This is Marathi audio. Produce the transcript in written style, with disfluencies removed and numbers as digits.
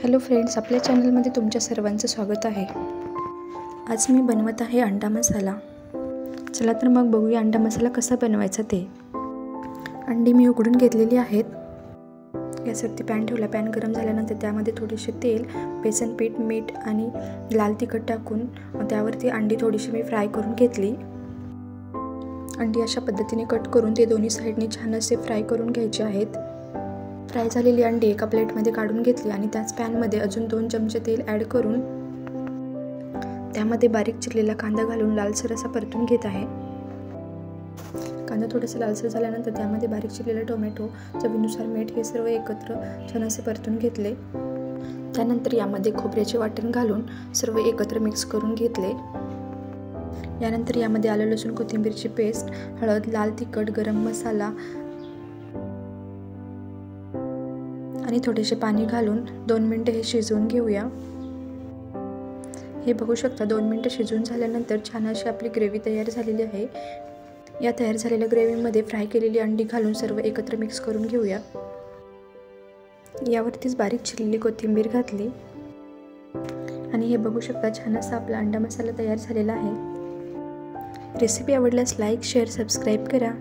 हॅलो फ्रेंड्स, आपल्या चॅनलमध्ये तुमच्या सर्वांचं स्वागत आहे। आज मी बनवत आहे अंडा मसाला। चला तर मग बघूया अंडा मसाला कसा बनवायचा ते। अंडी मी उकडून घेतलेली आहेत। गॅसवरती पॅन ठेवला। पॅन गरम झाल्यानंतर त्यामध्ये थोडेसे तेल, बेसन पीठ, मीठ आणि लाल तिखट टाकून त्यावरती अंडी थोडीशी मी फ्राय करून घेतली। अंडी अशा पद्धतीने कट करून ते दोन्ही साइडनी छान असे फ्राय करून घ्यायचे आहेत। फ्राय झालेली अंडी एका प्लेटमध्ये काढून घेतली आणि त्याच पॅनमध्ये अजून 2 चमचे तेल ॲड करून त्यामध्ये बारीक चिरलेला कांदा घालून लालसर असा परतून घेत आहे। कांदा थोडासा लालसर झाल्यानंतर त्यामध्ये बारीक चिरलेला टोमॅटो, चवीनुसार मीठ हे सर्व एकत्र छान असे परतून घेतले। त्यानंतर यामध्ये खोबऱ्याचे वाटण घालून सर्व एकत्र मिक्स करून घेतले। यानंतर यामध्ये आलं लसूण कोथिंबीरची पेस्ट, हळद, लाल तिखट, गरम मसाला आणि थोडेसे पाणी घालून 2 मिनिटे हे शिजवून घेऊया। हे बघू शकता 2 मिनिटे शिजवून झाल्यानंतर छान अशी आपली ग्रेव्ही तयार झालेली आहे। या तयार झालेल्या ग्रेव्हीमध्ये फ्राय केलेली अंडी घालून सर्व एकत्र मिक्स करून घेऊया। यावरतीच बारीक चिरलेली कोथिंबीर घातली आणि हे बघू शकता छान असा आपला अंडा मसाला तयार झालेला आहे। रेसिपी आवडल्यास लाईक, शेअर, सबस्क्राईब करा।